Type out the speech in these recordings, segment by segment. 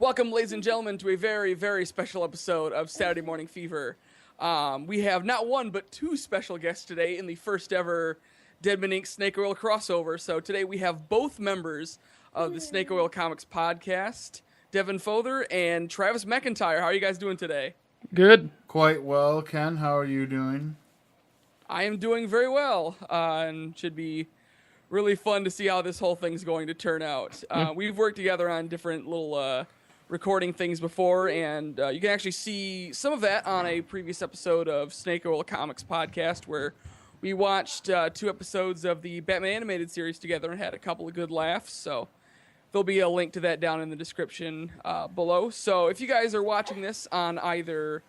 Welcome, ladies and gentlemen, to a very, very special episode of Saturday Morning Fever. We have not one, but two special guests today in the first ever Deadman Inc. Snake Oil crossover. So today we have both members of the Snake Oil Comics podcast, Devin Fother and Travis McIntyre. How are you guys doing today? Good. Quite well, Ken. How are you doing? I am doing very well, and should be really fun to see how this whole thing's going to turn out. We've worked together on different little recording things before, and you can actually see some of that on a previous episode of Snake Oil Comics podcast, where we watched 2 episodes of the Batman animated series together and had a couple of good laughs. So there'll be a link to that down in the description below. So if you guys are watching this on either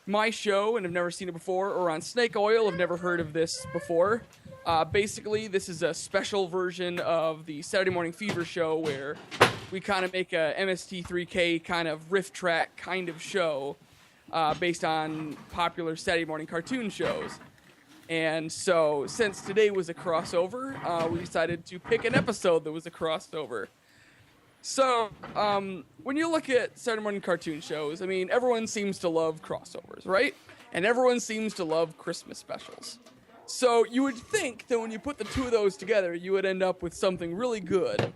my show and have never seen it before, or on Snake Oil, have never heard of this before, basically this is a special version of the Saturday Morning Fever show where we kind of make a MST3K kind of riff track kind of show based on popular Saturday morning cartoon shows. And so since today was a crossover, we decided to pick an episode that was a crossover. So, when you look at Saturday morning cartoon shows, I mean, everyone seems to love crossovers, right? And everyone seems to love Christmas specials. So you would think that when you put the two of those together, you would end up with something really good.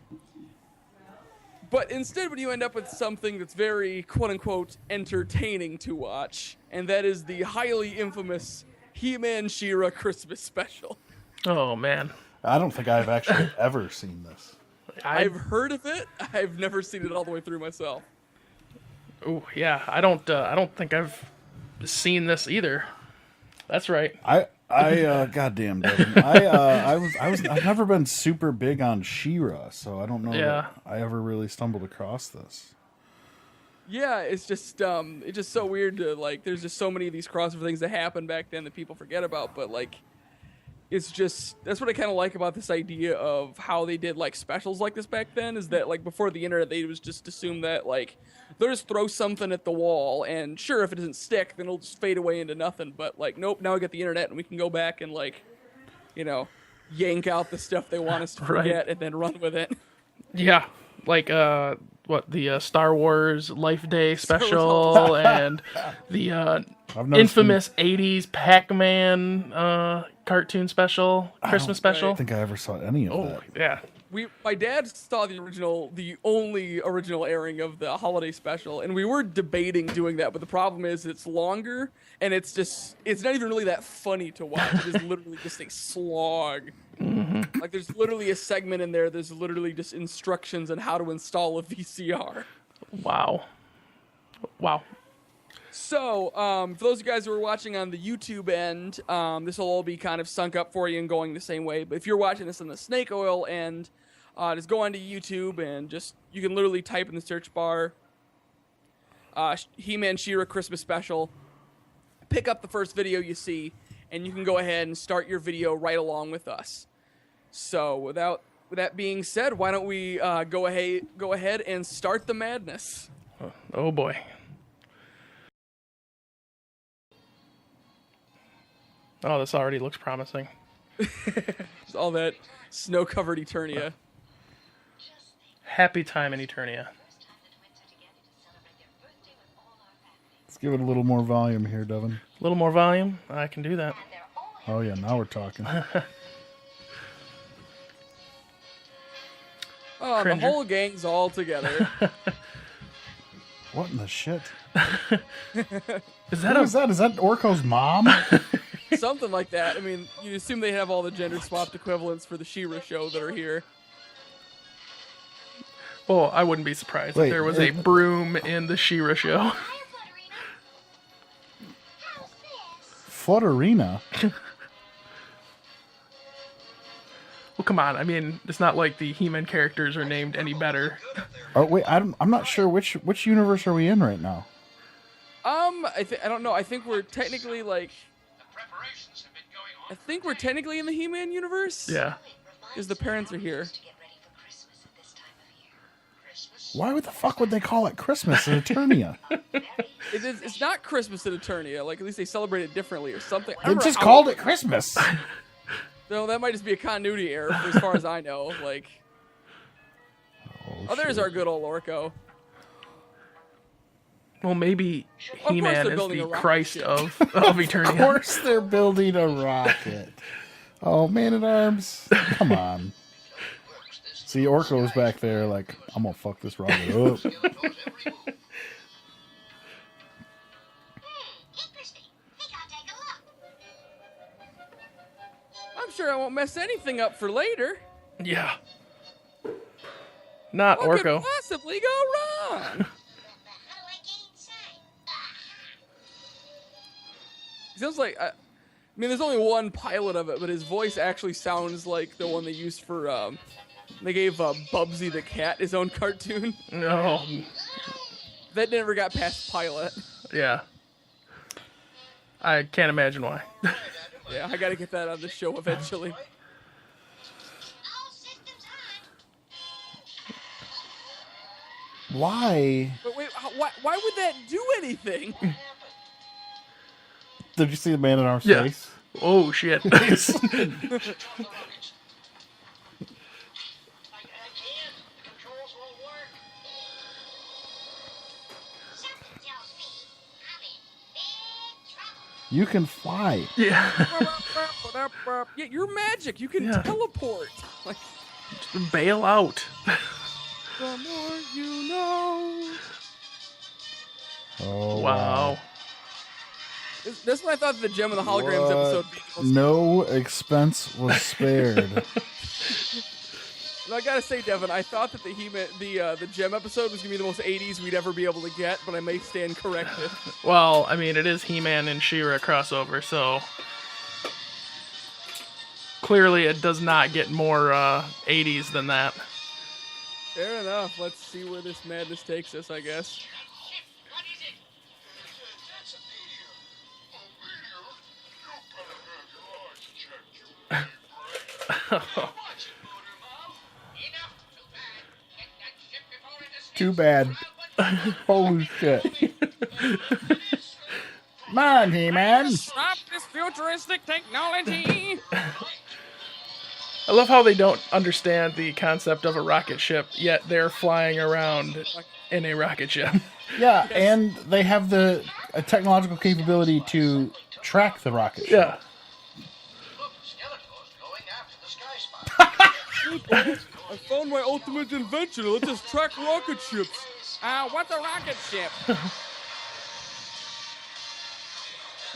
But instead, what you end up with something that's very, quote-unquote, entertaining to watch, and that is the highly infamous He Man She-Ra Christmas special. Oh, man. I don't think I've actually ever seen this. I've heard of it. I've never seen it all the way through myself. Oh, yeah. I don't think I've seen this either. That's right. Goddamn, Devin. I've never been super big on She-Ra, so I don't know that I ever really stumbled across this. Yeah, it's just so weird to, like, there's just so many of these crossover things that happened back then that people forget about, but, like, it's just, that's what I kind of like about this idea of how they did, like, specials like this back then, is that, like, before the internet, they was just assume that, like, they'll just throw something at the wall, and sure, if it doesn't stick, then it'll just fade away into nothing, but, like, nope, now we got the internet, and we can go back and, like, you know, yank out the stuff they want us to forget, and then run with it. Yeah, like, the Star Wars Life Day special, and the infamous 80s Pac-Man cartoon special, Christmas special. I don't think I ever saw any of that. Oh, yeah. My dad saw the only original airing of the holiday special, and we were debating doing that, but the problem is it's longer, and it's not even really that funny to watch. It is literally just a slog. Mm-hmm. Like, there's literally a segment in there, there's literally just instructions on how to install a VCR. Wow. So, for those of you guys who are watching on the YouTube end, this will all be kind of sunk up for you and going the same way. But if you're watching this on the Snake Oil end, just go onto YouTube and you can literally type in the search bar, He Man She-Ra Christmas Special, pick up the first video you see, and you can go ahead and start your video right along with us. So, with that being said, why don't we go ahead and start the madness? Oh boy. Oh, this already looks promising. Just all that snow-covered Eternia. Happy time in Eternia. Let's give it a little more volume here, Devin. A little more volume? I can do that. Oh, yeah, now we're talking. Oh, Cringer. the whole gang's all together. What in the shit? Is that Is that Orko's mom? Something like that. I mean, you assume they have all the gender-swapped equivalents for the She-Ra show that are here. Well, I wouldn't be surprised if there was a broom in the She-Ra show. Flutterina? Well, come on. I mean, it's not like the He-Man characters are named any better. Oh wait, I'm not sure which universe are we in right now. I don't know. I think we're technically in the He-Man universe. Yeah. Because the parents are here. Why the fuck would they call it Christmas in Eternia? It's not Christmas in Eternia. Like, at least they celebrate it differently or something. They just called it Christmas. No, that might just be a continuity error, as far as I know. Like, oh, there's our good old Orko. Well, maybe course He-Man they're is building the a rocket Christ ship. of Of Eternia. course they're building a rocket. Oh, Man-at-Arms. Come on. See, Orko's back there like, I'm gonna fuck this rocket up. I'm sure I won't mess anything up for later. Yeah. Not What could Orko. possibly go wrong? Sounds like I mean, there's only one pilot of it, but his voice actually sounds like the one they used for. They gave Bubsy the cat his own cartoon. No. That never got past pilot. Yeah. I can't imagine why. Yeah, I gotta get that on the show eventually. Why? But wait, why would that do anything? Did you see the Man-at-Arms Yeah. face? Oh, shit. You can fly. Yeah. Yeah, you're magic. You can Yeah. teleport. Like, Just bail out. the more you know. Oh, Wow. That's what I thought the Gem of the Holograms What? episode would be. The most No expense was spared. I gotta say, Devin, I thought that the Gem episode was gonna be the most 80s we'd ever be able to get, but I may stand corrected. Well, I mean, it is He-Man and She-Ra crossover, so clearly it does not get more 80s than that. Fair enough. Let's see where this madness takes us, I guess. Too bad. Holy shit. Come on, He-Man. Stop this futuristic technology! I love how they don't understand the concept of a rocket ship, yet they're flying around in a rocket ship. Yeah, and they have the technological capability to track the rocket ship. Yeah. I found my ultimate invention. Let's just track rocket ships. What's a rocket ship?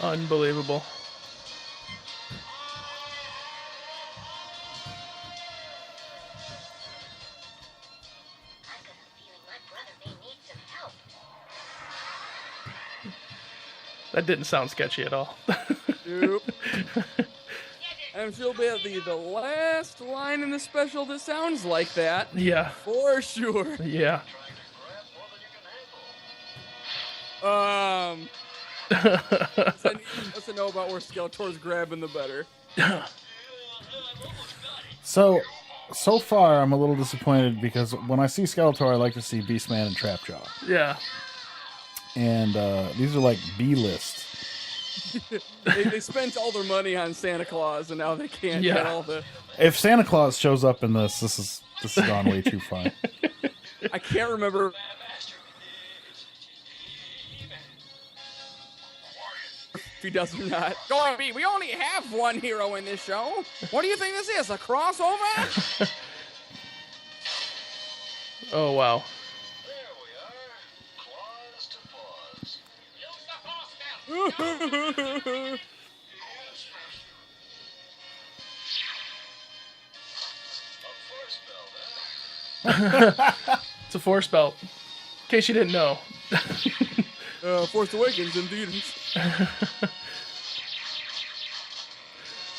Unbelievable. That didn't sound sketchy at all. Nope. I'm sure it'll be the last line in the special that sounds like that. Yeah. For sure. Yeah. Let's know about where Skeletor's grabbing the better. So far, I'm a little disappointed because when I see Skeletor, I like to see Beastman and Trapjaw. Yeah. And these are like B-list. They spent all their money on Santa Claus, and now they can't get all the... If Santa Claus shows up in this has gone way too far. I can't remember... If he does or not. Dorothy, we only have one hero in this show. What do you think this is, a crossover? Oh, wow. It's a force belt. In case you didn't know. Force Awakens, indeed.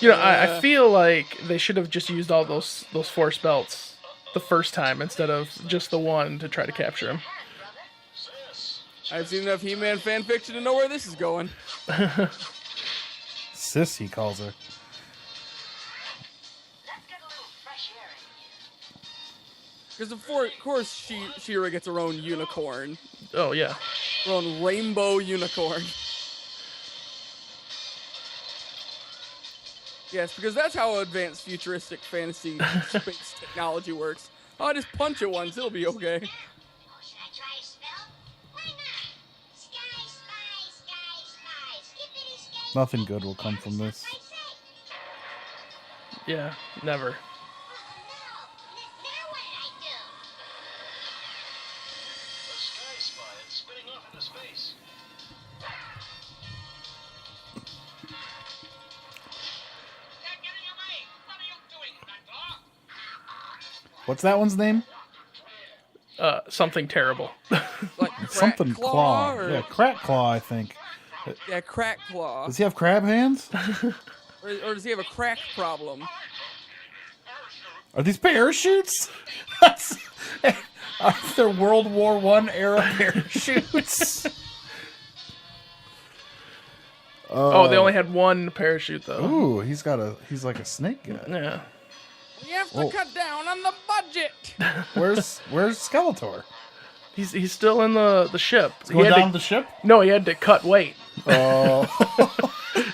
You know, I feel like they should have just used all those force belts the first time instead of just the one to try to capture him. I've seen enough He-Man fan fiction to know where this is going. Sis, he calls her. Because of course She-Ra gets her own unicorn. Oh, yeah. Her own rainbow unicorn. Yes, because that's how advanced futuristic fantasy space technology works. Oh, just punch it once, it'll be okay. Nothing good will come from this. Yeah, never. What's that one's name? Something terrible. Like Crack Something Claw. or- Yeah, Crack Claw, I think. Yeah, Crack Claw. Does he have crab hands? Or does he have a crack problem? Are these parachutes? They're World War I era parachutes. Oh, they only had one parachute though. Ooh, he's like a snake guy. Yeah. We have to cut down on the budget. Where's Skeletor? He's still in the ship. Going down the ship? No, he had to cut weight. Oh.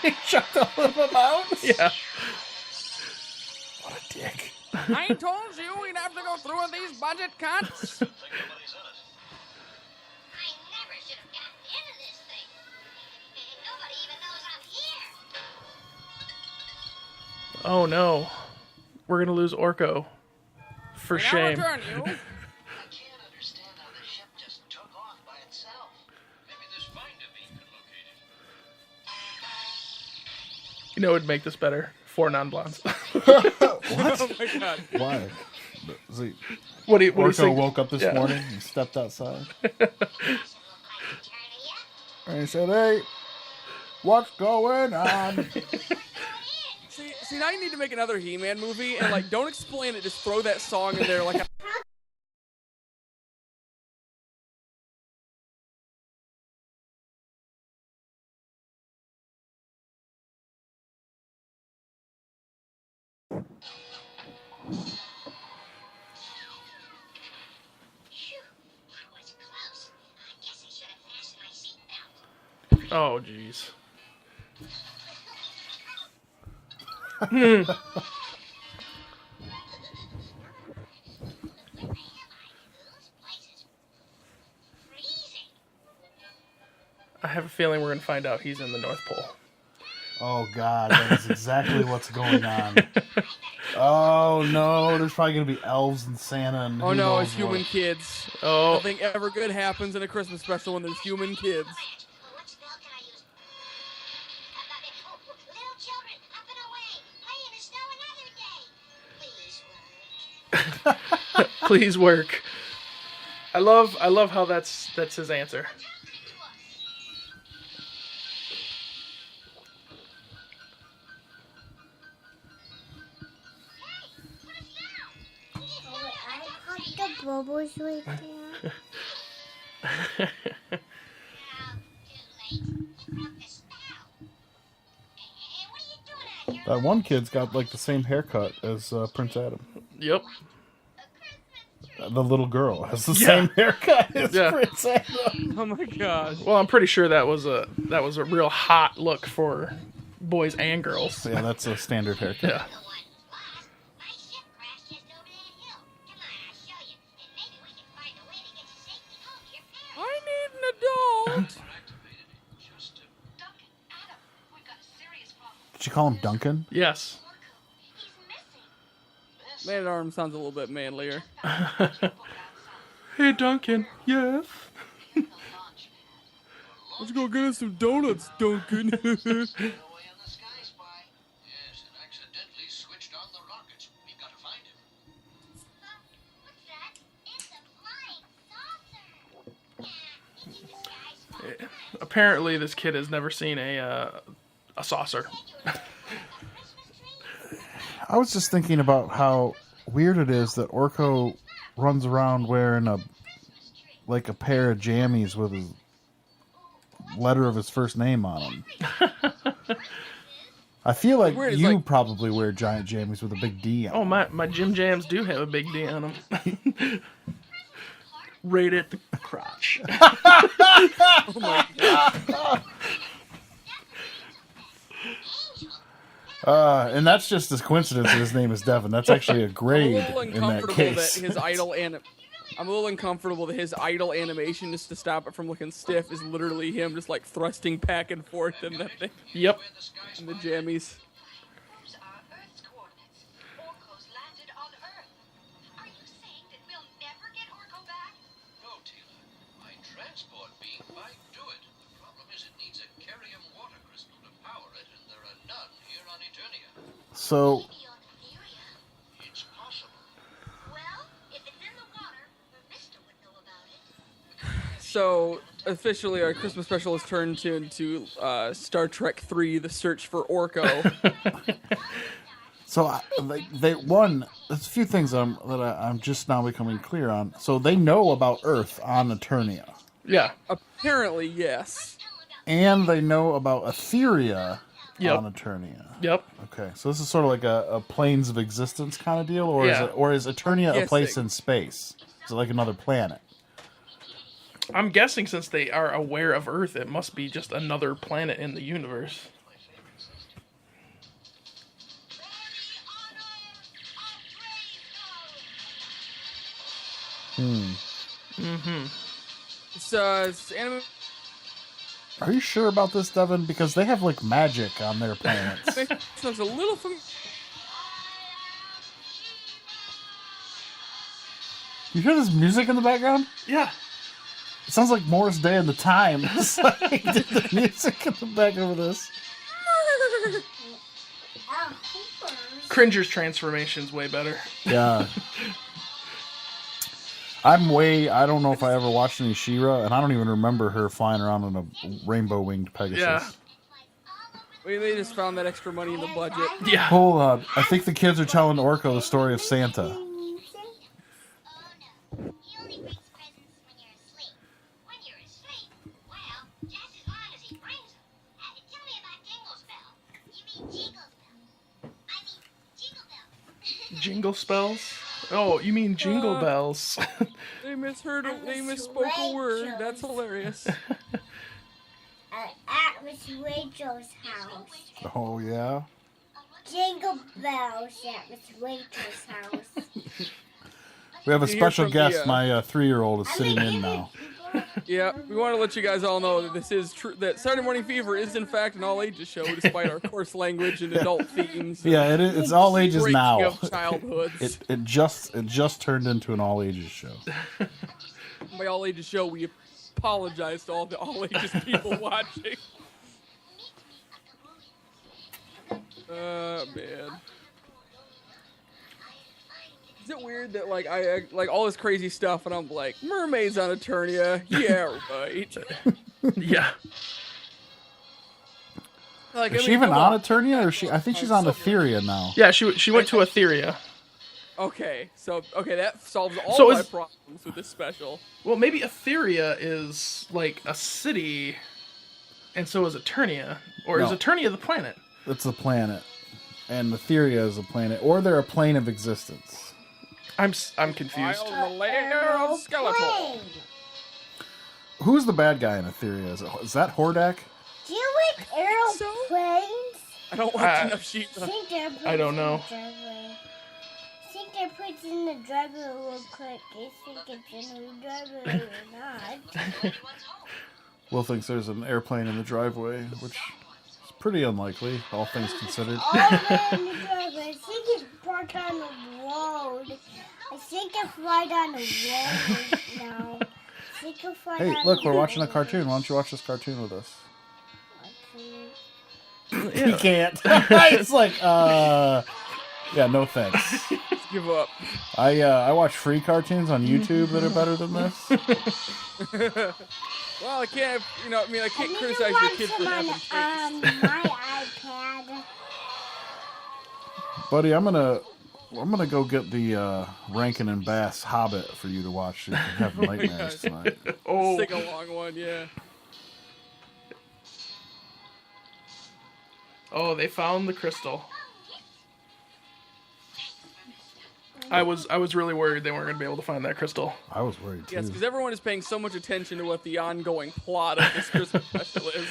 He chucked all of them out? Yeah. What a dick. I told you we'd have to go through with these budget cuts. I never should have gotten into this thing. And nobody even knows I'm here. Oh no. We're gonna lose Orko. For Now shame. return you. I can't understand how the ship just took off by itself. Maybe this finder beacon located. You know, it would make this better. 4 non-blondes. Oh my god. Why? See, What do you Orko think? woke up this Yeah. morning and stepped outside. And he said, "Hey, what's going on?" See, now you need to make another He Man movie and like don't explain it, just throw that song in there like a Phew, that was close. I guess I should have fastened my seatbelt. Oh, jeez. I have a feeling we're gonna find out he's in the North Pole. Oh God, that is exactly what's going on. Oh no, there's probably gonna be elves and Santa and oh who no, knows it's human what. kids. Oh, Nothing ever good happens in a Christmas special when there's human kids. What spell can I use? Little children, up and away. Play in the snow another day. Please work. please work. I love how that's his answer. The bubbles right there. Too late. Broke the spell. Hey, what are you doing out here? That one kid's got like the same haircut as Prince Adam. Yep. The little girl has the Yeah. same haircut as Yeah. Prince Adam. Oh my god. Well, I'm pretty sure that was a real hot look for boys and girls. Yeah, that's a standard haircut. Yeah. My ship crashed just over that hill. Come on, I'll show you. And maybe we can find a way to get you safely home to your parents. I need an adult. Duncan, Adam, we've got a serious problem. Did you call him Duncan? Yes. He's missing. Man at Arms sounds a little bit manlier. Hey, Duncan. Yes. Let's go get us some donuts, Duncan. Away on the Sky Spy. Yes, and accidentally switched on the rockets. We've got to find him. What's that? It's a flying saucer. Yeah, he's the Sky Spy. Apparently, this kid has never seen a saucer. I was just thinking about how weird it is that Orko runs around wearing a pair of jammies with his letter of his first name on them. I feel like Weird, it's you like- probably wear giant jammies with a big D on Oh, them. my Jim Jams do have a big D on them. Right at the crotch. Oh my god. And that's just a coincidence that his name is Devin. That's actually a I'm a grade little in that uncomfortable that case. his idol I'm a little uncomfortable that his idle animation, just to stop it from looking stiff, is literally him just like thrusting back and forth in that thing, Yep. in the jammies. Those are Earth's coordinates. Orko's landed on Earth. Are you saying that we'll never get Orko back? No, Tila. My transport beam might do it. The problem is it needs a Carium water crystal to power it, and there are none here on Eternia. So Maybe on Etheria. It's possible. Well, if it's in the water, Mr. would know about it. So officially, our Christmas special is turned into Star Trek 3: The Search for Orko. So they one. There's a few things that I'm just now becoming clear on. So they know about Earth on Eternia, Yeah. Apparently, yes. and they know about Etheria Yep. on Eternia. Yep. Okay, so this is sort of like a planes of existence kind of deal, or Yeah. is Eternia a Yes, place they- in space? Is it like another planet? I'm guessing since they are aware of Earth, it must be just another planet in the universe. It's anime. Are you sure about this, Devin? Because they have like magic on their planets. Looks a little You hear this music in the background? Yeah. It sounds like Morris Day and the Time. It's like did the music in the background of this. Cringer's transformation's way better. Yeah. I don't know if I ever watched any She-Ra, and I don't even remember her flying around on a rainbow-winged Pegasus. Yeah. They just found that extra money in the budget. Yeah. Hold on. I think the kids are telling Orko the story of Santa. Oh no. He only brings presents when you're asleep. When you're asleep, well, just as long as he brings them. Tell me about Jingle Spell. You mean Jingle Spell? I mean Jingle Bell. Jingle spells? Oh, you mean jingle bells? They misheard. They misspoke a word. That's hilarious. At Miss Rachel's house. Oh, yeah? Jingle bells at Miss Rachel's house. We have a You hear special from guest. the, My 3-year-old is sitting in now. Yeah, we want to let you guys all know that this is true. That Saturday Morning Fever is in fact an all-ages show, despite our coarse language and adult themes. Yeah, it's all ages breaking now. of childhoods. It just turned into an all ages show. By all-ages show, we apologize to all the all-ages people watching. Man. Is it weird that like I like all this crazy stuff and I'm like mermaids on Eternia? Yeah, right. Yeah. Like, Is she even come on Eternia, or I think she's on so- Etheria now. Yeah, she went to Etheria. Okay, so that solves all So my is- problems with this special. Well, maybe Etheria is like a city, and so is Eternia. Or is No. Eternia the planet? It's a planet, and Etheria is a planet, or they're a plane of existence. I'm confused. While in the lair of Skeletor. Who's the bad guy in Etheria? Is that Hordak? Do you like aeroplanes? I don't watch enough sheep. I don't know. Think they're put in the driveway real quick. I think it's in the driveway or not. Will thinks there's an airplane in the driveway, which is pretty unlikely, all things considered. All the way in the driveway. I think it's parked on the road. I think it's right on the road now. I think it's right Hey, on look, the we're watching a road. cartoon. Why don't you watch this cartoon with us? Yeah. He can't. It's like, yeah, no thanks. Let's give up. I watch free cartoons on YouTube that are better than this. Well, I can't, I can't I criticize your kids for having taste. my iPad. Buddy, I'm gonna go get the Rankin and Bass Hobbit for you to watch so you can have nightmares tonight. Oh, Sing a long one, yeah. oh, they found the crystal. I was really worried they weren't going to be able to find that crystal. I was worried too. Yes, because everyone is paying so much attention to what the ongoing plot of this Christmas special is.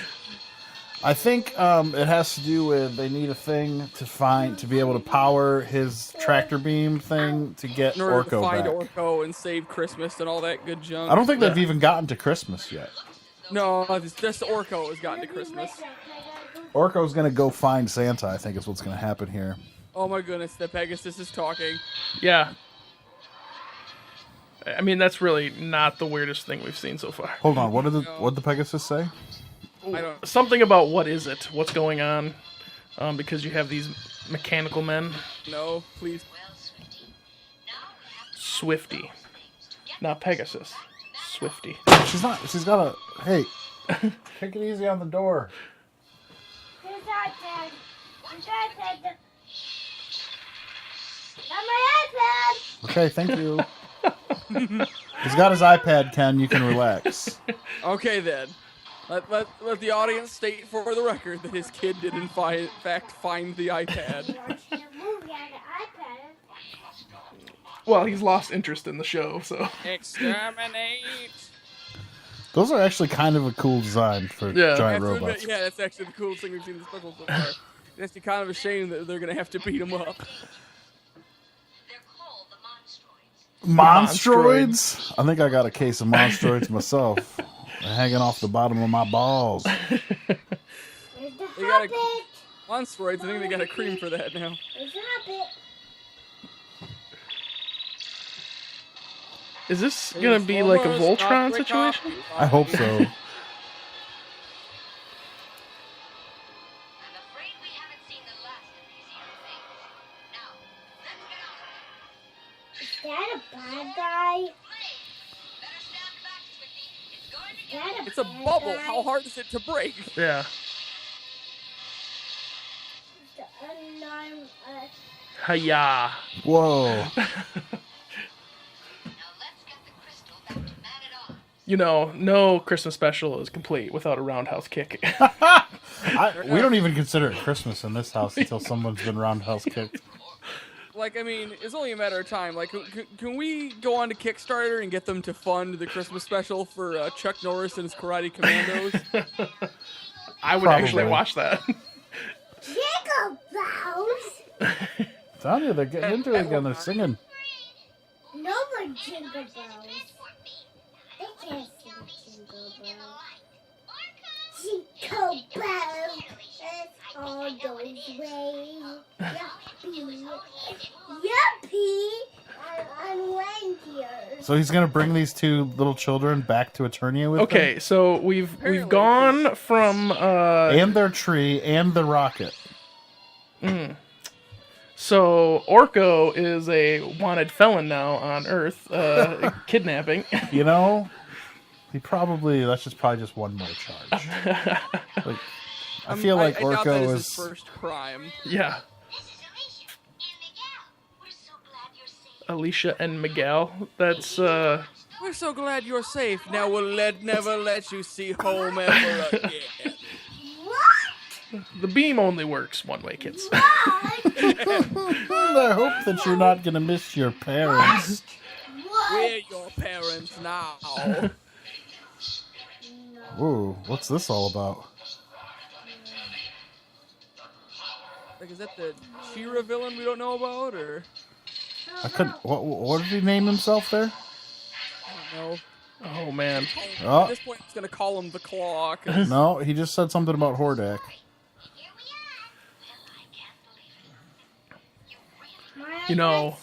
I think it has to do with they need a thing to be able to power his tractor beam thing to get In order to Orko find back. Orko and save Christmas and all that good junk. I don't think Yeah. they've even gotten to Christmas yet. No, it's just Orko has gotten to Christmas. Orko's gonna go find Santa. I think is what's gonna happen here. Oh my goodness, the Pegasus is talking. Yeah. I mean, that's really not the weirdest thing we've seen so far. Hold on, what did the Pegasus say? I don't. Something about what is it? What's going on? Because you have these mechanical men. No, please. Swifty. Not Pegasus. Swifty. She's not. She's got a. Hey, take it easy on the door. Who's iPad? Who's iPad? Not my iPad! Okay, thank you. He's got his iPad, Ken. You can relax. Okay then. Let the audience state for the record that his kid did in fact find the iPad. Watching a movie on the iPad. Well, he's lost interest in the show, so. Exterminate! Those are actually kind of a cool design for Yeah. giant I have to admit, robots. yeah, that's actually the coolest thing we've seen in the special so far. It's actually kind of a shame that they're gonna have to beat him up. They're called the Monstroids. Monstroids? I think I got a case of Monstroids myself. They're hanging off the bottom of my balls. Where's the They got a- Hobbit? Monstroids, I think they got a cream for that now. Where's the Hobbit? Is this gonna be like a Voltron situation? I hope so. I'm afraid we haven't seen the last of these young things. Now, let's get on with it. Is that a bad guy? Better stand back, Swifty. It's going to get Is that It's a bad bubble. guy? How hard is it to break? Yeah. The unarmed, Hiya. Whoa. Now let's get the crystal back to Man at Arms. You know, no Christmas special is complete without a roundhouse kick. We don't even consider it Christmas in this house until someone's been roundhouse kicked. Like, I mean, it's only a matter of time. Like, can we go on to Kickstarter and get them to fund the Christmas special for Chuck Norris and his Karate Commandos? I would Probably. actually watch that. Jingle bells! Tell you, they're getting into it again. They're singing. No more jingle bells. They can't sing jingle bells. Jingle bells, it's all those ways. Yuppie, yuppie, on reindeers. So he's gonna bring these two little children back to Eternia with Okay, so we've Apparently, gone from them? And their tree and the rocket. so Orko is a wanted felon now on Earth, kidnapping. You know, that's just probably just one more charge. Like, I feel like I doubt that Orko is is. his first crime. Yeah, This is Alicia and Miguel. We're so glad you're safe. Alicia and Miguel. That's We're so glad you're safe. Now we'll never let you see home ever again. What? the beam only works one way, kids. What? I hope that you're not gonna miss your parents. What? We're your parents now. Ooh, what's this all about? Like, is that the She-Ra villain we don't know about, or I couldn't. What did he name himself there? I don't know. Oh man, At Oh, this point, it's gonna call him the Claw. 'Cause no, he just said something about Hordak. Here we are. Well, I can't believe it. You really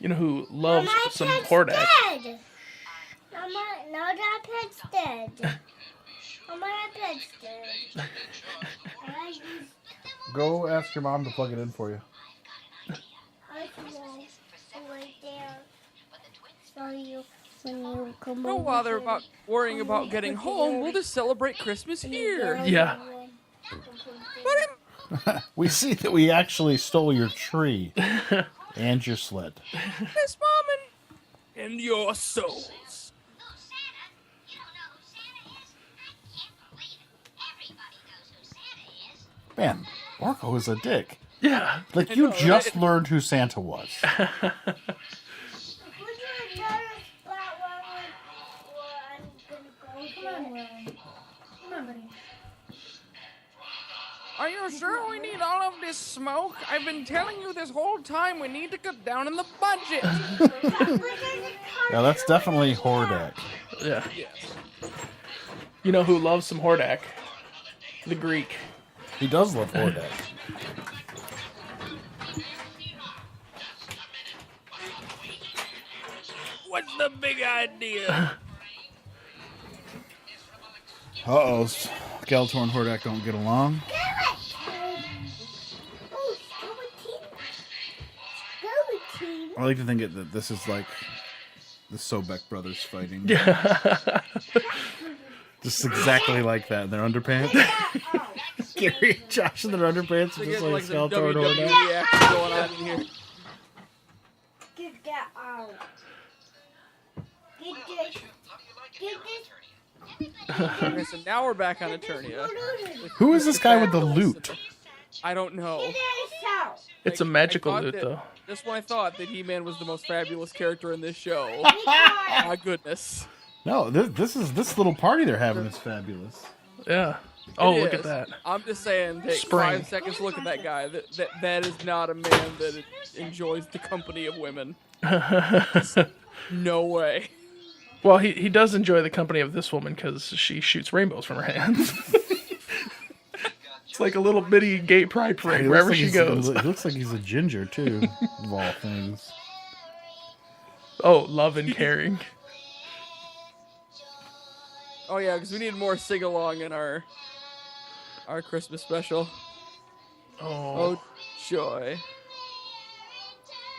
you know who loves My some pet's Hordak? dead. No, that pet's dead. Oh, my pet's dead. I just- Go ask your mom to plug it in for you. I just want to wait there. So you, when you come don't over bother here, about worrying about getting home. We'll just celebrate Christmas here. Yeah. We see that we actually stole your tree and your sled. Yes, Mom, and your souls. Who's Santa? You don't know who Santa is? I can't believe it. Everybody knows who Santa is. Man, Orko is a dick. Yeah. Like, I you know, just right? learned who Santa was. Would you another spot where I'm gonna go? Come on, buddy. Are you sure we need all of this smoke? I've been telling you this whole time we need to cut down on the budget. Yeah, that's definitely Hordak. Yeah. Yes. You know who loves some Hordak? The Greek. He does love Hordak. What's the big idea? Uh-oh. Skeletor and Hordak don't get along. I like to think that this is like the Sobek brothers fighting. Just exactly like that in their underpants. Gary and Josh in their underpants, They just get like like some Skeletor and Hordak. WWE action going on in here. Get that out. Get this. Get this. Okay, so now we're back on Eternia. Who is this guy with the loot? I don't know. Get this out. It's a Like, magical I thought loot, that- though. Just when I thought that He-Man was the most fabulous character in this show. Because My goodness. No, this little party they're having is fabulous. Yeah. Oh, It look at is. that. I'm just saying, take Spring. 5 seconds to look at that guy. That is not a man that enjoys the company of women. No way. Well, he does enjoy the company of this woman because she shoots rainbows from her hands. It's like a little bitty gay pride parade He wherever looks she like goes. He looks like he's a ginger too, of all things. Oh, love and caring. Oh yeah, because we need more sing-along in our Christmas special. Oh, Oh, joy.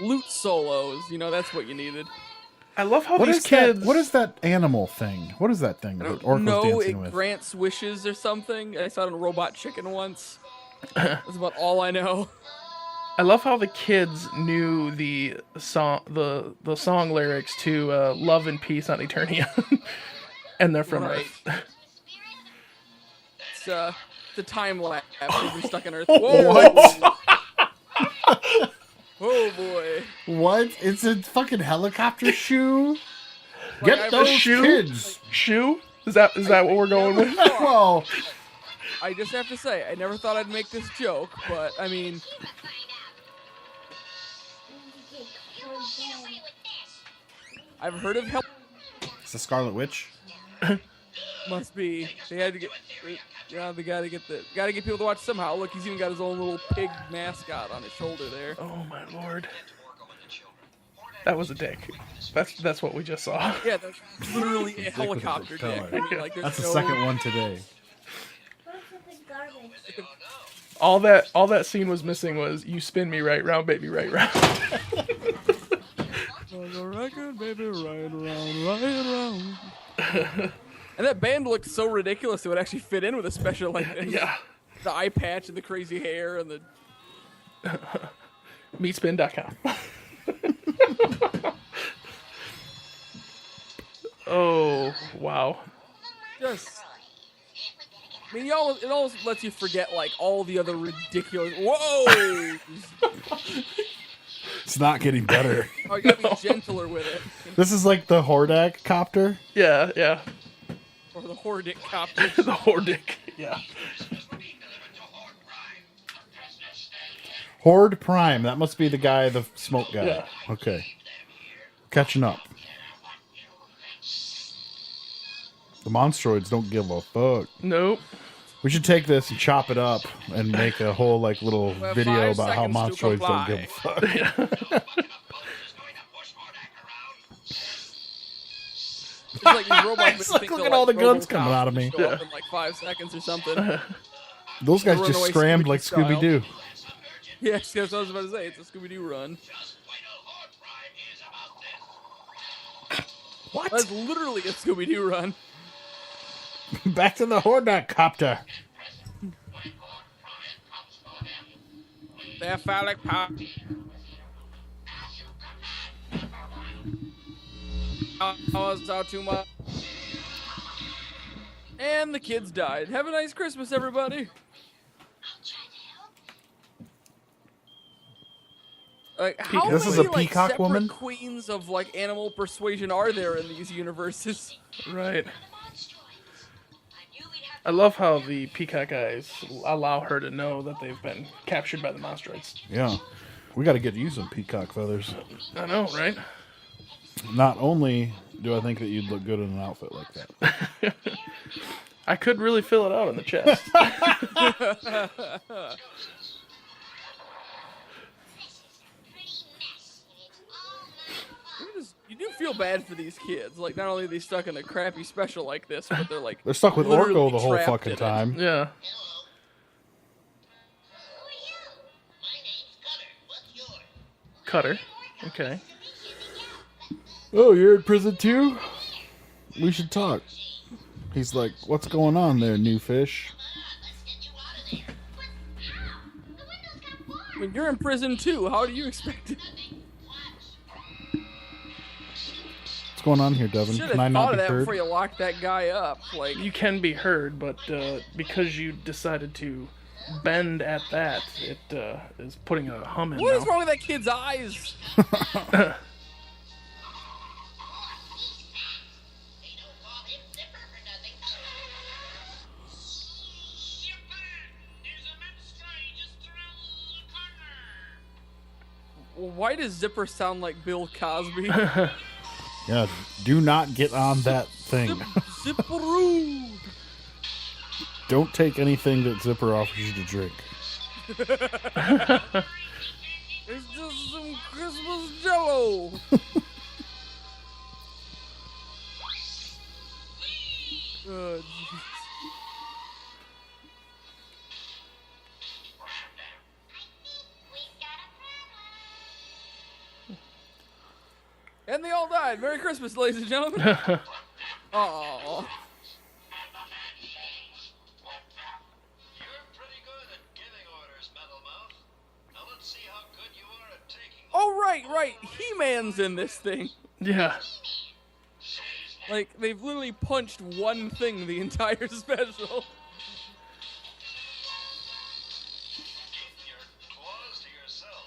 Loot solos, that's what you needed. I love how What these is kids. that? What is that animal thing? What is that thing that Orko's No, dancing it with? grants wishes or something. I saw it on Robot Chicken once. That's about all I know. I love how the kids knew the song, the song lyrics to "Love and Peace on Eternia," and they're from Right. Earth. It's a time lapse. We're stuck on Earth. Whoa! What? Oh boy! What? It's a fucking helicopter shoe? Like, Get I- those shoe? kids! Shoe? Is that what we're going with? Well, I just have to say, I never thought I'd make this joke, but I mean, I've heard of hell. it's the Scarlet Witch. Must be. They had to get. They gotta get people to watch somehow. Look, he's even got his own little pig mascot on his shoulder there. Oh my lord! That was a dick. That's what we just saw. Yeah, that's literally a helicopter dick. propeller. I mean, like, there's That's the no- second one today. All that scene was missing was "You spin me right round, baby, right round." On the record, baby, right around, right around. And that band looked so ridiculous it would actually fit in with a special like this. Yeah. The eye patch and the crazy hair and the. Meatspin.com. Oh wow! Just. I mean, it almost lets you forget like all the other ridiculous. Whoa! It's not getting better. Oh, you gotta be gentler with it. This is like the Hordak copter. Yeah. Or the Hordic copter. The Hordic. Yeah. Horde Prime. That must be the guy, the smoke guy. Yeah. Okay. Catching up. The Monstroids don't give a fuck. Nope. We should take this and chop it up and make a whole like little We have video 5 about how seconds to Monstroids don't comply. give a fuck. It's like these robots It's think like, they're look at all the guns RoboCop coming out of me. show up in like 5 seconds or something. Those guys Run just away scrammed Scooby like style. Scooby Doo. Yeah, that's what I was about to say. It's a Scooby-Doo run. What? That's literally a Scooby-Doo run. Back to the Hordak copter. Their phallic power. Powers are too much. And the kids died. Have a nice Christmas, everybody. Like, how This many, is a like, peacock separate woman? queens of like animal persuasion are there in these universes? Right. I love how the peacock eyes allow her to know that they've been captured by the monstroids. Yeah. We got to get you some peacock feathers. I know, right? Not only do I think that you'd look good in an outfit like that. I could really fill it out in the chest. You do feel bad for these kids. Like, not only are they stuck in a crappy special like this, but they're like They're stuck with literally Orko the whole trapped fucking in it. time. Yeah. Who are you? My name's Cutter. What's yours? Cutter. Okay. Oh, you're in prison too? We should talk. He's like, what's going on there, new fish? Let's get you out of there. But how? The windows got barred. I mean, you're in prison too. How do you expect it? What's going on here, Devin? Should Can I have not thought of be that heard? before you locked that guy up. Like, You can be heard, but because you decided to bend at that, it is putting a hum in what is now. wrong with that kid's eyes? They don't call him Zipper for nothing. Zipper! There's a monster just around the corner. Well, why does Zipper sound like Bill Cosby? Yeah, do not get on that thing. Zipperoo! Don't take anything that Zipper offers you to drink. It's just some Christmas Jello. Oh, jeez. We've got a problem. And they all died. Merry Christmas, ladies and gentlemen. Oh, You're pretty good at giving orders, Metal Mouth. Now let's see how good you are at taking them. oh, right. He-Man's in this thing. Yeah. Like, they've literally punched one thing the entire special. Keep your claws to yourself.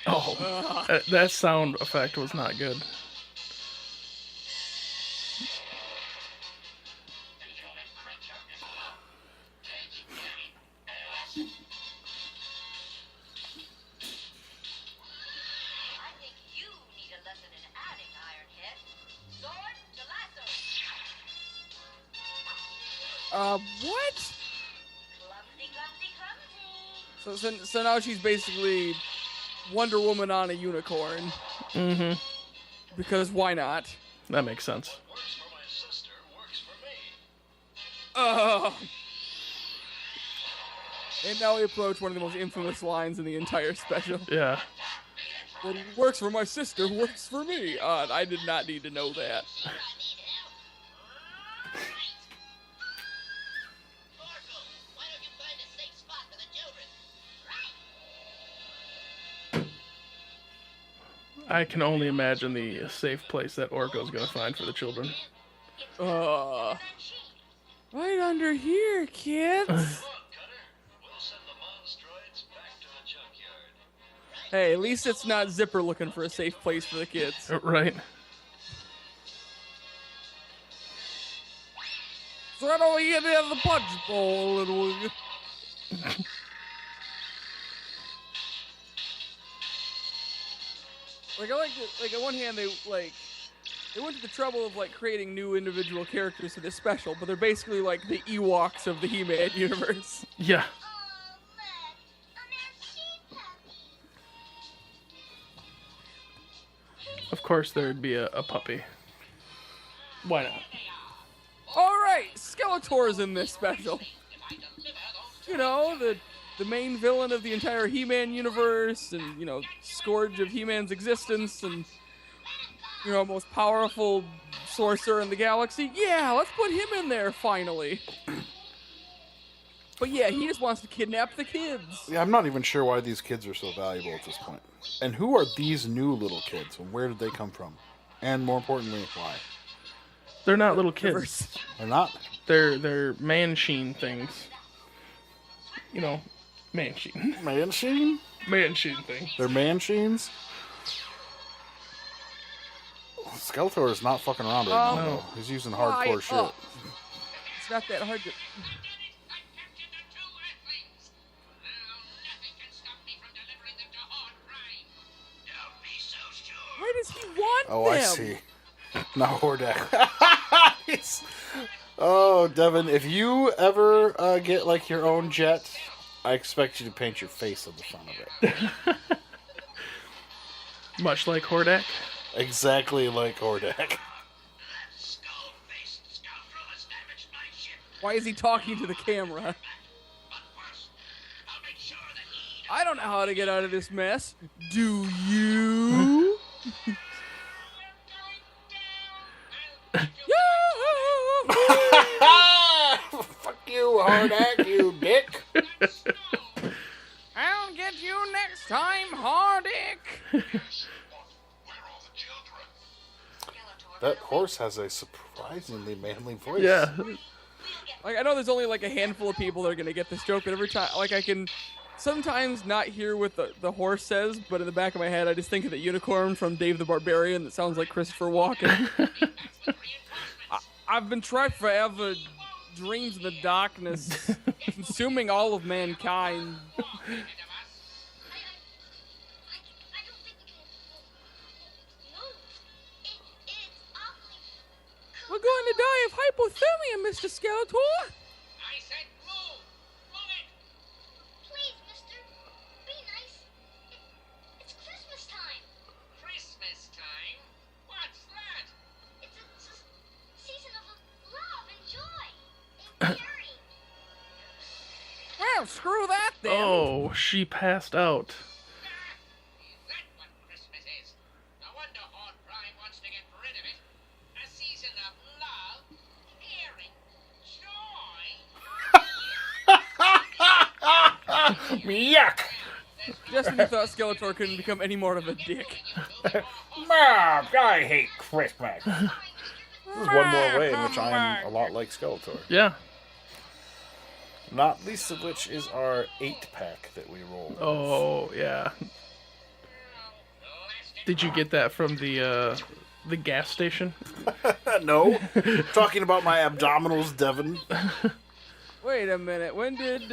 Oh, that sound effect was not good. I think you need a lesson in adding, Ironhead. Sword to lasso. What? Clumsy, clumsy, clumsy. So now she's basically Wonder Woman on a unicorn. Mm-hmm. Because why not? That makes sense. What works for my sister works for me. And now we approach one of the most infamous lines in the entire special. Yeah. What works for my sister works for me. I did not need to know that. I need help. Orko, why don't you find a safe spot for the children? I can only imagine the safe place that Orko's gonna find for the children. Right under here, kids. Look, Cutter, we'll send the monstroids back to the junkyard. Hey, at least it's not Zipper looking for a safe place for the kids. Right. So right over here, there's the punch bowl, little. Like, I like it. Like, on one hand, they went to the trouble of like creating new individual characters for this special, but they're basically like the Ewoks of the He-Man universe. Yeah. Oh, look. A sheep puppy. Of course there'd be a puppy. Why not? All right, Skeletor's in this special. You know, the main villain of the entire He-Man universe, and you know, scourge of He-Man's existence, and you know, most powerful sorcerer in the galaxy. Yeah, let's put him in there finally. But yeah, he just wants to kidnap the kids. Yeah, I'm not even sure why these kids are so valuable at this point. And who are these new little kids, and where did they come from? And more importantly, why? They're not little kids. They're not? They're man-sheen things. You know, man-sheen. Man-sheen? Man-sheen things. They're man-sheens? Skeletor is not fucking around right now, No. though. He's using Fly hardcore shit. up. It's not that hard to. I did it! I captured the 2 Earthlings! Now nothing can stop me from delivering them to Horde Prime. Don't be so sure. Why does he want Oh, them? I see. Now Hordak. Oh, Devin, if you ever get like your own jet, I expect you to paint your face on the front of it. Much like Hordak. Exactly like Hordak. That skull-faced scoundrel has damaged my ship. Why is he talking to the camera? But worse, I'll make sure that he I don't know how to get out of this mess. Do you? Fuck you, Hordak, you dick. I'll get you next time, Hardick. Where are the children? That horse has a surprisingly manly voice. Yeah. Like, I know there's only like a handful of people that are gonna get this joke, but every time, like, I can sometimes not hear what the horse says, but in the back of my head, I just think of the unicorn from Dave the Barbarian that sounds like Christopher Walken. I've been trapped forever, dreams in the darkness, consuming all of mankind. I don't think we can move. It's awfully We're going to die of hypothermia, Mr. Skeletor. I said move! Move it! Please, mister, be nice. It's Christmas time. Christmas time? What's that? It's a season of love and joy and caring. Well, screw that then. Oh, she passed out. Is that what Christmas is? No wonder Horde Prime wants to get rid of it. A season of love, caring, joy. Yuck! Just when you thought Skeletor couldn't become any more of a dick. Mom, I hate Christmas. This is one more way in which I am a lot like Skeletor. Yeah. Not least of which is our 8-pack that we roll. Oh, yeah. Did you get that from the gas station? No. Talking about my abdominals, Devin. Wait a minute. When did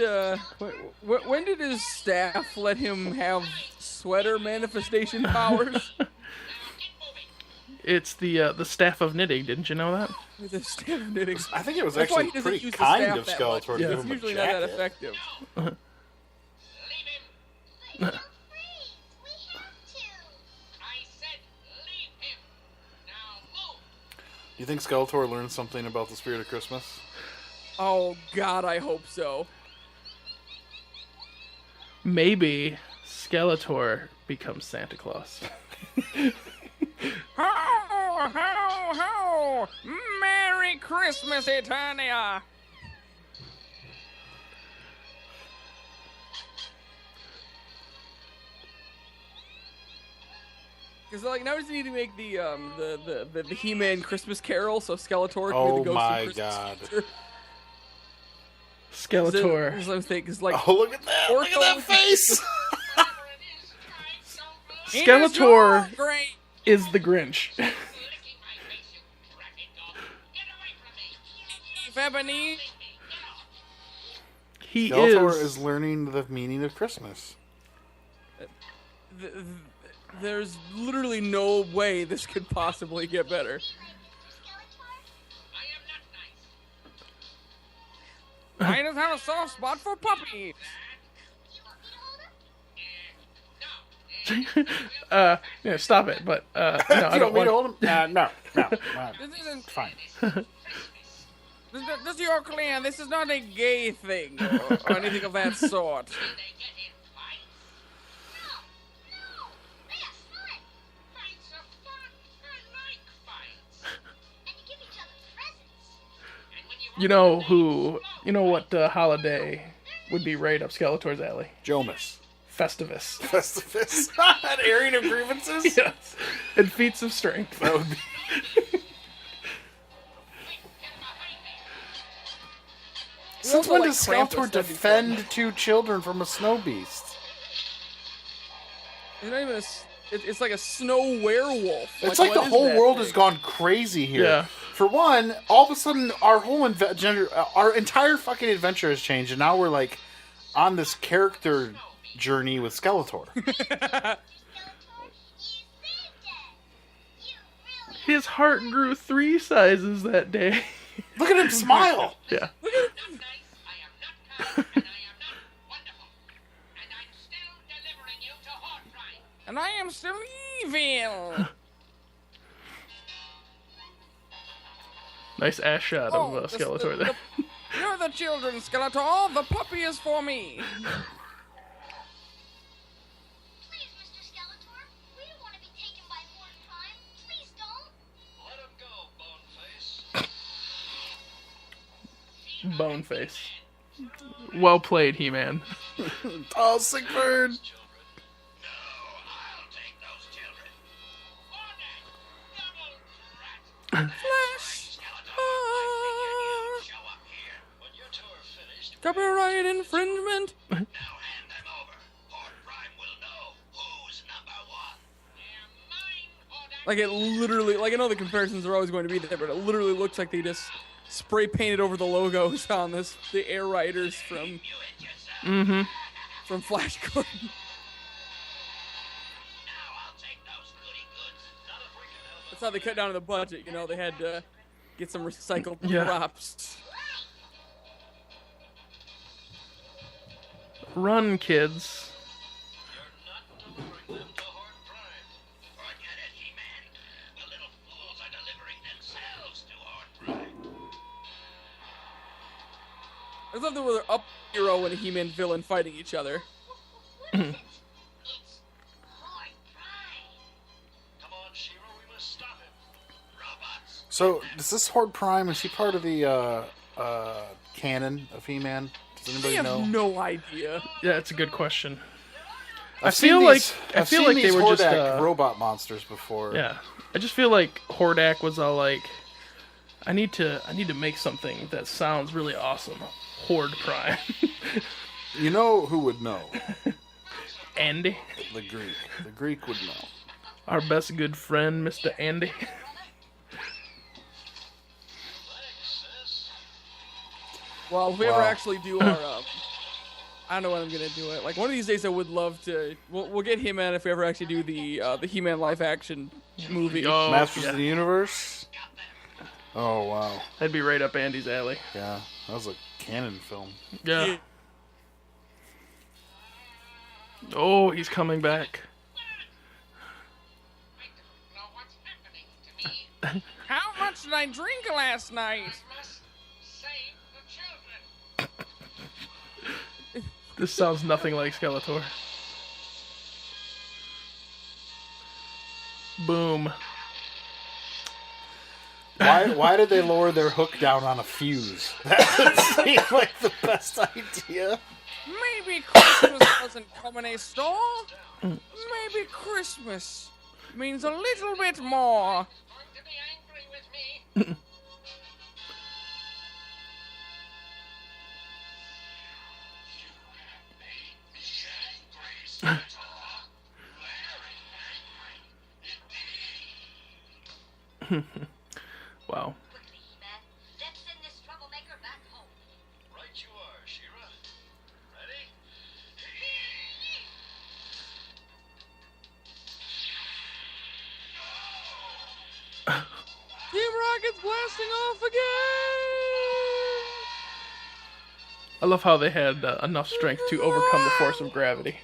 his staff let him have sweater manifestation powers? It's the staff of knitting. Didn't you know that? The staff knitting. I think it was That's why actually he doesn't pretty use the kind staff of that Skeletor much. to give It's him a usually not that jacket. effective. Leave him. But you're free. We have to. I said leave him. Now move. Do you think Skeletor learned something about the spirit of Christmas? Oh God, I hope so. Maybe Skeletor becomes Santa Claus. Ho, ho, ho! Merry Christmas, Eternia! Because like now we just need to make the He Man Christmas Carol, so Skeletor can Oh be the ghost my of Christmas God. future. Skeletor. That's what I'm thinking. 'Cause, like, Oh, look at that! Look at that Orko- face! Whatever it is, I'm so glad. "It is Skeletor your great. is the Grinch. Licking my face, you crappy dog. Get away from me. Ebony. Get off. He Skeletor is. is learning the meaning of Christmas. There's literally no way this could possibly get better. Be like Mr. Skeletor. I am not nice. I just have a soft spot for puppies. Do you want me to hold him? No. Yeah, stop it. But no, I You don't want me to want. hold him? No. This isn't Fine. This is your clan. This is not a gay thing or anything of that sort. Did they get in fights? No. They have fun. Fights are fun. I like fights. And you give each other presents. And when You know who? You know what holiday would be right up Skeletor's alley? Jomas. Festivus. Festivus. An airing of grievances? Yes. And feats of strength. That would be... Since also when like does Krampus, Skeletor that'd be fun. defend 2 children from a snow beast? It's not even it's like a snow werewolf. It's like what the is whole that world thing? has gone crazy here. Yeah. For one, all of a sudden, our entire fucking adventure has changed, and now we're like on this character journey with Skeletor. His heart grew 3 sizes that day. Look at him smile. Yeah. Not nice, I am not kind, and I am not wonderful. And I'm still delivering you to Horde Prime. And I am still evil. Nice ass shot of Skeletor there. You're the children, Skeletor. The puppy is for me. Please, Mr. Skeletor, we don't want to be taken by Horde Prime. Please don't. Let him go, Boneface. Boneface. Well played, He Man. Oh, sick bird. Children. No, I'll take those children. Order! Double rat! Flash. Show up here. When your tour finished, Copyright infringement. now hand them over. Horde Prime will know who's number one. They're mine, Horde. Like it literally, like I know the comparisons are always going to be there, but it literally looks like they just spray painted over the logos on this, the Air Riders from You it yourself. Flash Gordon. Now I'll take those goody goods. Not if we can help it. That's how they cut down on the budget. You know, they had to get some recycled Yeah. props. Run, kids. You're not delivering them to Horde Prime. Forget it, He-Man. The little fools are delivering themselves to Horde Prime. I love that we're up hero and a He-Man villain fighting each other. What is it? It's Horde Prime. Come on, She-Ra, we must stop him. Robots. So, is this Horde Prime? Is he part of the canon of He-Man? Does I anybody have know? no idea. Yeah, it's a good question. I've feel seen like- these- I I've feel seen like they these were just, Hordak robot monsters before. Yeah. I just feel like Hordak was all like, I need to make something that sounds really awesome. Horde Prime. You know who would know? Andy. The Greek. The Greek would know. Our best good friend, Mr. Andy. Thanks, sis. Well, if we ever Wow. actually do our, I don't know when I'm gonna do it. Like one of these days, I would love to. We'll get He-Man if we ever actually do the He-Man live action movie. Oh, Masters yeah. of the Universe? Oh, wow. That'd be right up Andy's alley. Yeah, that was a canon film. Yeah. Oh, he's coming back. I don't know what's happening to me. How much did I drink last night? I must save the children. This sounds nothing like Skeletor. Boom. Why did they lower their hook down on a fuse? That would seem like the best idea. Maybe Christmas doesn't come in a store. Maybe Christmas means a little bit more. Going to be angry with me. Wow. Quickly, He-Man. Let's send this troublemaker back home. Right you are, She-Ra. Ready? Team Rocket's blasting off again. I love how they had enough strength to overcome the force of gravity.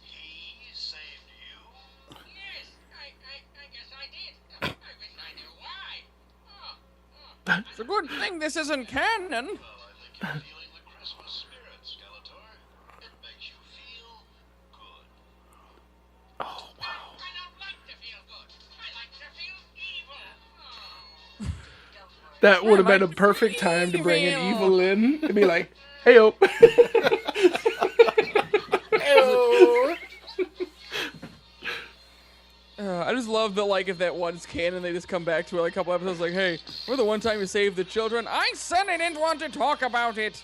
He saved you. Yes, I guess I did. I wish I knew why. It's a good thing this isn't canon. Well, I think you're feeling the Christmas spirit, Skeletor. It makes you feel good. Oh, wow. I don't like to feel good. I like to feel evil. Oh. Don't worry. That would have been a perfect time to bring an evil in. To be like, hey, yo. I just love that, like, if that one's canon, they just come back to it like a couple episodes, like, hey, remember the one time you saved the children? I said I didn't want to talk about it.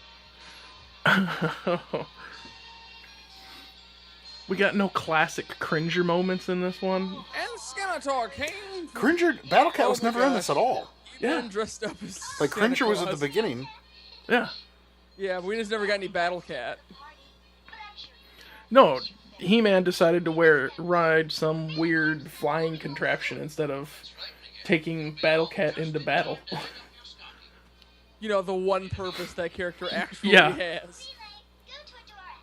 We got no classic Cringer moments in this one. And Skeletor came. Cringer, Battle Cat was my never in gosh. this at all. Yeah. And dressed up as Like, Santa Cringer was at the Claus. beginning. Yeah. Yeah, but we just never got any Battle Cat. No, He-Man decided to ride some weird flying contraption instead of taking Battle Cat into battle. You know, the one purpose that character actually Yeah. has. Relay, go to Adora.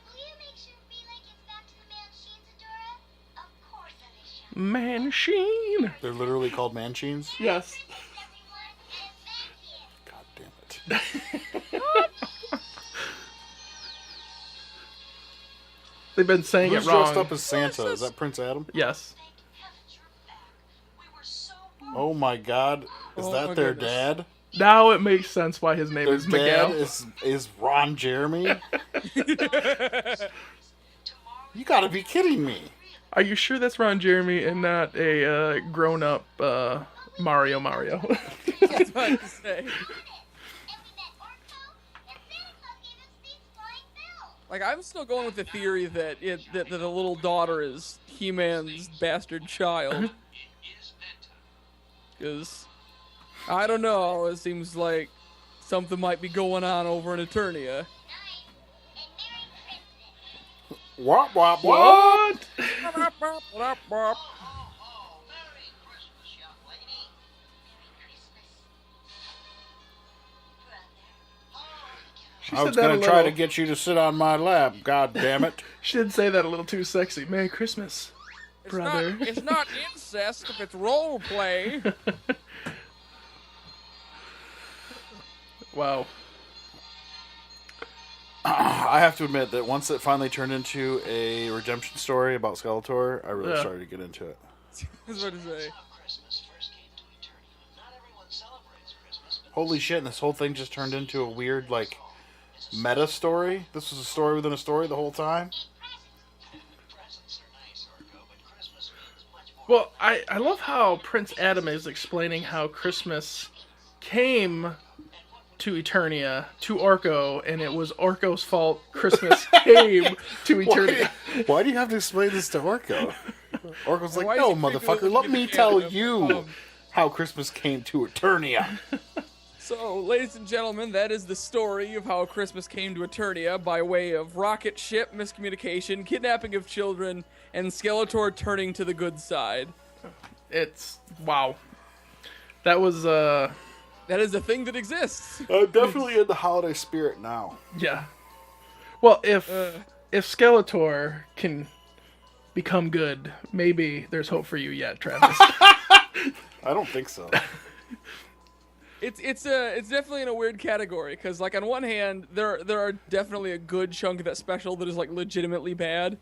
Will you make sure Relay gets back to the machines, Adora? Of course, Alicia. Machine! They're literally called Manchines. Yes. Everyone, and thank you. God damn it. They've been saying Who's it wrong. dressed up as Santa? Is that Prince Adam? Yes. Thank heavens you're back. We were so worried. Oh my God. Is Oh that my their goodness. dad? Now it makes sense why his name Their is dad Miguel. is Ron Jeremy? You gotta be kidding me. Are you sure that's Ron Jeremy and not a grown-up Mario? I was about to say. And we met Orko, and Santa Claus gave us these flying bells. Like, I'm still going with the theory that that the little daughter is He-Man's bastard child. Because, I don't know, it seems like something might be going on over in Eternia. Nice. And Merry Christmas. Wop, wop, wop. What? Oh, Merry Christmas, young lady. Merry Christmas. Brother. She I was said that gonna a try to little. get you to sit on my lap, god damn it. She did say that a little too sexy. Merry Christmas, brother. It's not incest if it's role play. Wow. I have to admit that once it finally turned into a redemption story about Skeletor, I really Yeah. started to get into it. I was about to say. How Christmas first came to Eternia. Not everyone celebrates Christmas, but Holy shit, and this whole thing just turned into a weird, like, meta story? This was a story within a story the whole time? presents are nice, Orko, but Christmas means much more. Well, I love how Prince Adam is explaining how Christmas came to Eternia, to Orko, and it was Orko's fault Christmas came to Eternia. Why do you have to explain this to Orko? Orko's like, Why is no, he creepy motherfucker, looking let at me the tell camera? you how Christmas came to Eternia. So, ladies and gentlemen, that is the story of how Christmas came to Eternia by way of rocket ship, miscommunication, kidnapping of children, and Skeletor turning to the good side. It's wow. That was That is a thing that exists. I'm definitely in the holiday spirit now. yeah. Well, if Skeletor can become good, maybe there's hope for you yet, Travis. I don't think so. It's definitely in a weird category because, like, on one hand, there are definitely a good chunk of that special that is like legitimately bad,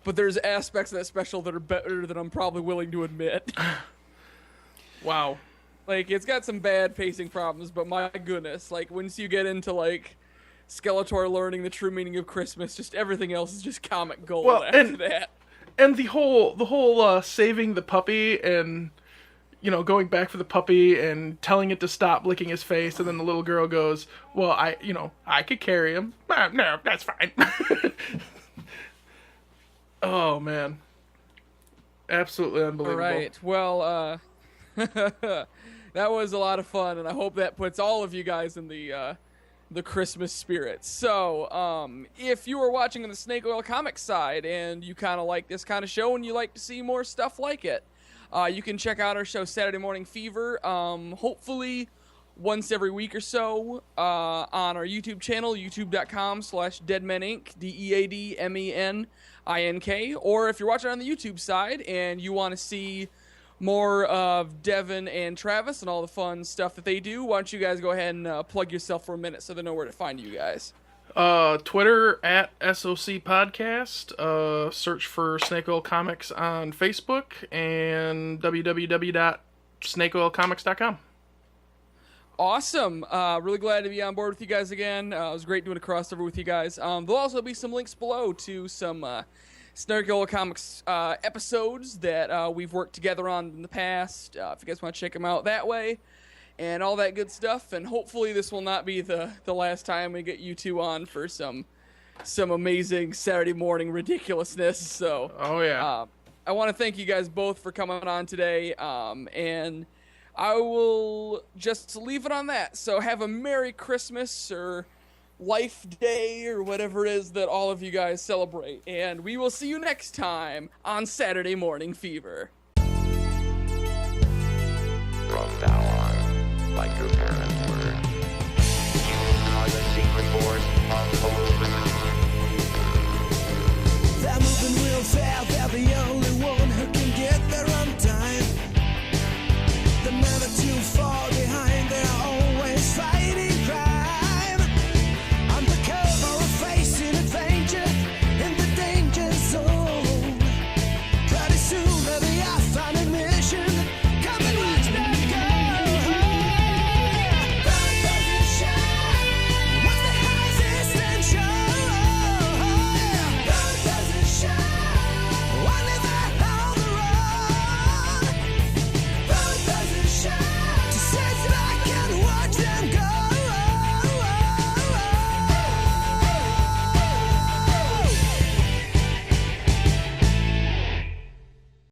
but there's aspects of that special that are better than I'm probably willing to admit. Wow. Like, it's got some bad pacing problems, but my goodness, like, once you get into like Skeletor learning the true meaning of Christmas, just everything else is just comic gold Well, after that. And the whole saving the puppy and going back for the puppy and telling it to stop licking his face, and then the little girl goes, "Well, I could carry him." No, that's fine. Oh man, absolutely unbelievable. All right. Well, that was a lot of fun, and I hope that puts all of you guys in the Christmas spirit. So, if you are watching on the Snake Oil Comics side and you kind of like this kind of show and you like to see more stuff like it, you can check out our show Saturday Morning Fever, hopefully once every week or so, on our YouTube channel, youtube.com/deadmeninc, DeadMenink, or if you're watching on the YouTube side and you want to see more of Devin and Travis and all the fun stuff that they do, why don't you guys go ahead and plug yourself for a minute so they know where to find you guys. Twitter at SOC Podcast. Search for Snake Oil Comics on Facebook and www.snakeoilcomics.com. Awesome. Really glad to be on board with you guys again. It was great doing a crossover with you guys. There'll also be some links below to some Snake Oil Comics episodes that we've worked together on in the past, if you guys want to check them out that way. and all that good stuff. And hopefully this will not be the last time we get you two on for some amazing Saturday morning ridiculousness. So, Oh yeah. I want to thank you guys both for coming on today. And I will just leave it on that. So have a Merry Christmas or Life Day or whatever it is that all of you guys celebrate. And we will see you next time on Saturday Morning Fever. From now on, like your parents.